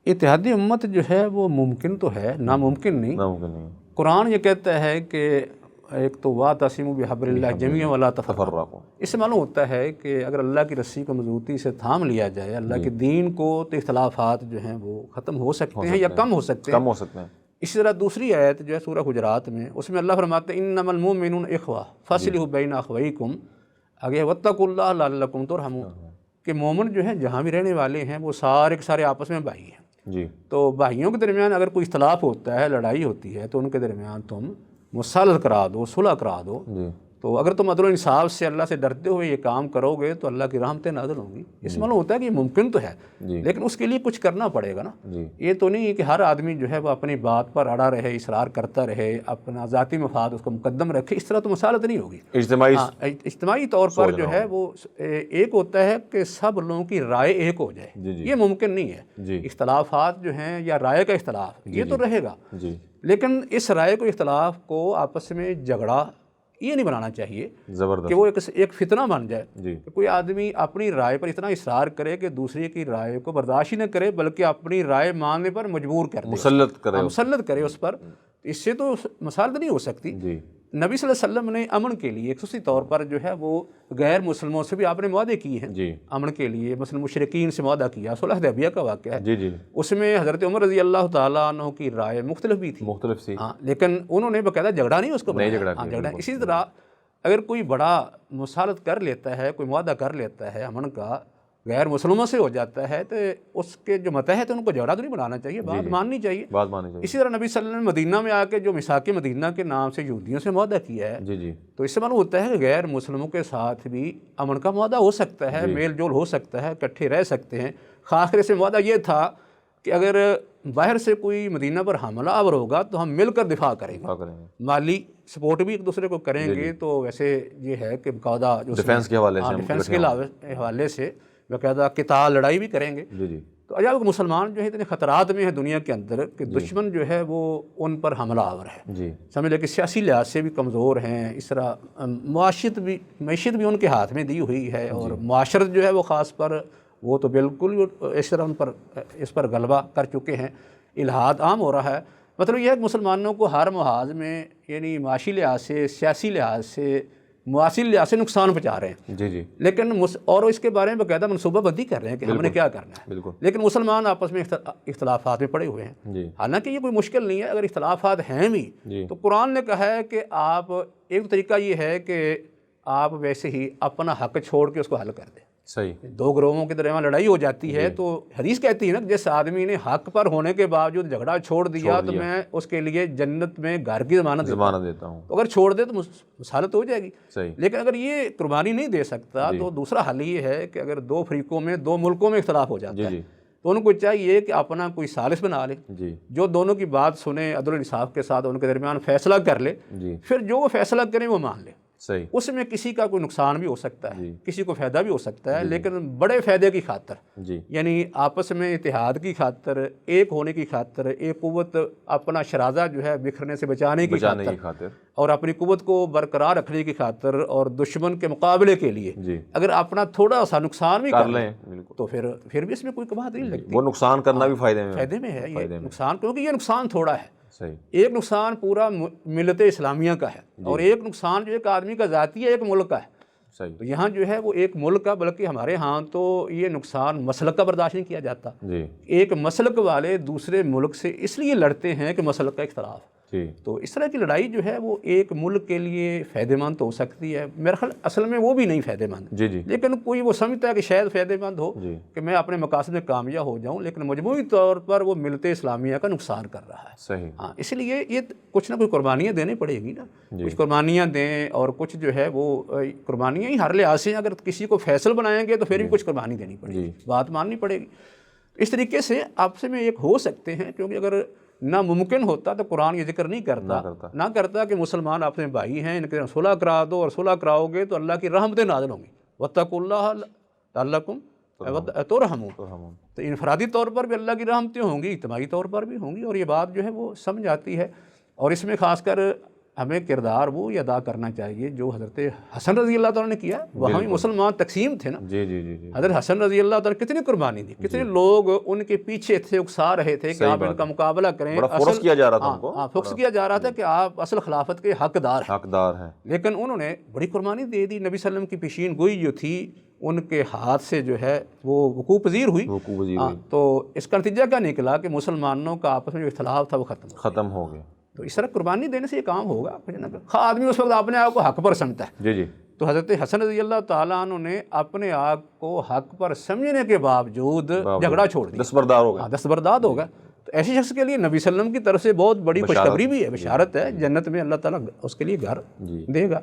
اتحادی امت جو ہے وہ ممکن تو ہے، ناممکن نہیں۔ ناممکن نہیں۔ قرآن یہ کہتا ہے کہ ایک تو واعتصموا بحبل اللہ جمیعا ولا تفرقوا، اس سے معلوم ہوتا ہے کہ اگر اللہ کی رسی کو مضبوطی سے تھام لیا جائے اللہ کے دین کو، تو اختلافات جو ہیں وہ ختم ہو سکتے ہیں یا کم ہو سکتے ہیں۔ کم ہو سکتے ہیں۔ اسی طرح دوسری آیت جو ہے سورہ حجرات میں، اس میں اللہ فرماتے ہیں انما المؤمنون اخوہ فاصلحوا بین اخویکم، آگے واتقوا اللہ لعلکم ترحمون، کہ مومن جو ہیں جہاں بھی رہنے والے ہیں وہ سارے کے سارے آپس میں بھائی ہیں۔ جی۔ تو بھائیوں کے درمیان اگر کوئی اختلاف ہوتا ہے، لڑائی ہوتی ہے، تو ان کے درمیان تم مصالحہ کرا دو، صلح کرا دو۔ جی۔ تو اگر تم عدل و انصاف سے اللہ سے ڈرتے ہوئے یہ کام کرو گے تو اللہ کی رحمتیں نازل ہوں گی۔ اس میں معلوم ہوتا ہے کہ یہ ممکن تو ہے، لیکن اس کے لیے کچھ کرنا پڑے گا نا۔ یہ تو نہیں کہ ہر آدمی جو ہے وہ اپنی بات پر اڑا رہے، اصرار کرتا رہے، اپنا ذاتی مفاد اس کو مقدم رکھے، اس طرح تو مصالحت نہیں ہوگی۔ اجتماعی طور پر جو ہے وہ ایک ہوتا ہے کہ سب لوگوں کی رائے ایک ہو جائے، یہ ممکن نہیں ہے۔ اختلافات جو ہیں یا رائے کا اختلاف یہ تو رہے گا، لیکن اس رائے کو، اختلاف کو آپس میں جھگڑا یہ نہیں بنانا چاہیے کہ وہ ایک فتنہ بن جائے، کہ کوئی آدمی اپنی رائے پر اتنا اصرار کرے کہ دوسرے کی رائے کو برداشت ہی نہ کرے، بلکہ اپنی رائے ماننے پر مجبور کر دے، مسلط کرے اس پر۔ اس سے تو مصالحت نہیں ہو سکتی۔ نبی صلی اللہ علیہ وسلم نے امن کے لیے خصوصی طور پر جو ہے وہ غیر مسلموں سے بھی آپ نے معاہدے کیے ہیں امن کے لیے، مثلا مشرکین سے معاہدہ کیا، صلح حدیبیہ کا واقعہ ہے، اس میں حضرت عمر رضی اللہ تعالیٰ عنہ کی رائے مختلف بھی تھی، لیکن انہوں نے باقاعدہ جھگڑا نہیں اس کو جھگڑا۔ اسی طرح اگر کوئی بڑا مصالحت کر لیتا ہے، کوئی معاہدہ کر لیتا ہے امن کا، غیر مسلموں سے ہو جاتا ہے، تو اس کے جو متحد ہیں ان کو جھگڑا تو نہیں بنانا چاہیے، بات ماننی چاہیے۔ اسی طرح نبی صلی اللہ علیہ وسلم نے مدینہ میں آ کے جو میثاق مدینہ کے نام سے یہودیوں سے معاہدہ کیا ہے، تو اس سے معلوم ہوتا ہے کہ غیر مسلموں کے ساتھ بھی امن کا معاہدہ ہو سکتا ہے، میل جول ہو سکتا ہے، اکٹھے رہ سکتے ہیں۔ خاص کر سے معاہدہ یہ تھا کہ اگر باہر سے کوئی مدینہ پر حملہ آور ہوگا تو ہم مل کر دفاع کریں گے، مالی سپورٹ بھی ایک دوسرے کو کریں گے۔ تو ویسے یہ ہے کہ باقاعدہ جو ڈیفینس کے حوالے سے باقاعدہ قتال، لڑائی بھی کریں گے۔ تو عجب مسلمان جو ہے اتنے خطرات میں ہے دنیا کے اندر کہ دشمن جو ہے وہ ان پر حملہ آور ہے، سمجھ لے کہ سیاسی لحاظ سے بھی کمزور ہیں، اس طرح معیشت بھی ان کے ہاتھ میں دی ہوئی ہے، اور معاشرت جو ہے وہ خاص پر وہ تو بالکل اس طرح اس پر غلبہ کر چکے ہیں، الحاد عام ہو رہا ہے۔ مطلب یہ ہے کہ مسلمانوں کو ہر محاذ میں، یعنی معاشی لحاظ سے، سیاسی لحاظ سے، معاشی لحاظ سے نقصان پہنچا رہے ہیں، لیکن اور اس کے بارے میں باقاعدہ منصوبہ بندی کر رہے ہیں کہ ہم نے کیا کرنا ہے، لیکن مسلمان آپس میں اختلافات میں پڑے ہوئے ہیں۔ حالانکہ یہ کوئی مشکل نہیں ہے، اگر اختلافات ہیں بھی تو قرآن نے کہا ہے کہ آپ، ایک طریقہ یہ ہے کہ آپ ویسے ہی اپنا حق چھوڑ کے اس کو حل کر دیں۔ دو گروہوں کے درمیان لڑائی ہو جاتی ہے تو حدیث کہتی ہے نا کہ جس آدمی نے حق پر ہونے کے باوجود جھگڑا چھوڑ دیا تو میں اس کے لیے جنت میں گھر کی ضمانت دیتا ہوں۔ تو اگر چھوڑ دے تو مصالحت ہو جائے گی، لیکن اگر یہ قربانی نہیں دے سکتا تو دوسرا حل یہ ہے کہ اگر دو فریقوں میں، دو ملکوں میں اختلاف ہو جاتا ہے تو ان کو چاہیے کہ اپنا کوئی ثالث بنا لے، جو دونوں کی بات سنے، عدل و انصاف کے ساتھ ان کے درمیان فیصلہ کر لے، پھر جو وہ فیصلہ کریں وہ مان لے۔ اس میں کسی کا کوئی نقصان بھی ہو سکتا ہے، کسی کو فائدہ بھی ہو سکتا ہے، لیکن بڑے فائدے کی خاطر، یعنی آپس میں اتحاد کی خاطر، ایک ہونے کی خاطر، ایک قوت اپنا شرازہ جو ہے بکھرنے سے بچانے کی خاطر، اور اپنی قوت کو برقرار رکھنے کی خاطر، اور دشمن کے مقابلے کے لیے اگر اپنا تھوڑا سا نقصان بھی کر لیں تو پھر بھی اس میں کوئی بات نہیں لگتی۔ وہ نقصان کرنا بھی فائدے میں ہے، یہ نقصان، کیونکہ یہ نقصان تھوڑا ہے، ایک نقصان پورا ملت اسلامیہ کا ہے، اور ایک نقصان جو ایک آدمی کا ذاتی ہے، ایک ملک کا ہے۔ تو یہاں جو ہے وہ ایک ملک کا، بلکہ ہمارے ہاں تو یہ نقصان مسلک کا برداشت نہیں کیا جاتا، ایک مسلک والے دوسرے ملک سے اس لیے لڑتے ہیں کہ مسلک کا اختلاف، تو اس طرح کی لڑائی جو ہے وہ ایک ملک کے لیے فائدہ مند تو ہو سکتی ہے، میرا خیال اصل میں وہ بھی نہیں فائدہ مند، لیکن کوئی وہ سمجھتا ہے کہ شاید فائدہ مند ہو کہ میں اپنے مقاصد میں کامیاب ہو جاؤں، لیکن مجموعی طور پر وہ ملت اسلامیہ کا نقصان کر رہا ہے۔ ہاں، اس لیے یہ کچھ نہ کچھ قربانیاں دینی پڑے گی نا، کچھ قربانیاں دیں، اور کچھ جو ہے وہ قربانیاں ہی ہر لحاظ سے، اگر کسی کو فیصل بنائیں گے تو پھر بھی کچھ قربانی دینی پڑے گی، بات ماننی پڑے گی۔ اس طریقے سے آپس میں ایک ہو سکتے ہیں، کیونکہ اگر ناممکن ہوتا تو قرآن یہ ذکر نہیں کرتا کہ مسلمان اپنے بھائی ہیں، ان کے صلح کرا دو، اور صلح کراؤ گے تو اللہ کی رحمتیں نازل ہوں گی، واتقوا اللہ لعلکم ترحمون۔ تو انفرادی طور پر بھی اللہ کی رحمتیں ہوں گی، اجتماعی طور پر بھی ہوں گی، اور یہ بات جو ہے وہ سمجھ آتی ہے۔ اور اس میں خاص کر ہمیں کردار وہ ادا کرنا چاہیے جو حضرت حسن رضی اللہ تعالیٰ نے کیا. وہاں بھی مسلمان تقسیم تھے نا. جی جی جی جی. حضرت حسن رضی اللہ تعالیٰ کتنی قربانی دی, کتنے لوگ ان کے پیچھے تھے, اکسا رہے تھے کہ آپ ان کا مقابلہ کریں. بڑا فورس کیا جا رہا تھا ان کو. ہاں, فوکس کیا جا رہا تھا کہ آپ اصل خلافت کے حقدار ہیں. لیکن انہوں نے بڑی قربانی دے دی. نبی صلی اللہ علیہ وسلم کی پیشین گوئی جو تھی ان کے ہاتھ سے جو ہے وہ وقوع پذیر ہوئی. تو اس کا نتیجہ کیا نکلا کہ مسلمانوں کا آپس میں جو اختلاف تھا وہ ختم ہو گیا. تو اس طرح قربانی دینے سے یہ کام ہوگا. آدمی اس وقت اپنے آپ کو حق پر سمجھتا ہے. جی جی. تو حضرت حسن رضی اللہ تعالیٰ عنہ نے اپنے آپ کو حق پر سمجھنے کے باوجود جھگڑا چھوڑ دیا, دستبردار ہو گیا. دستبردار ہو گیا. تو ایسے شخص کے لیے نبی صلی اللہ علیہ وسلم کی طرف سے بہت بڑی خوشخبری بھی ہے, بشارت ہے, جنت میں اللہ تعالیٰ اس کے لیے گھر دے گا.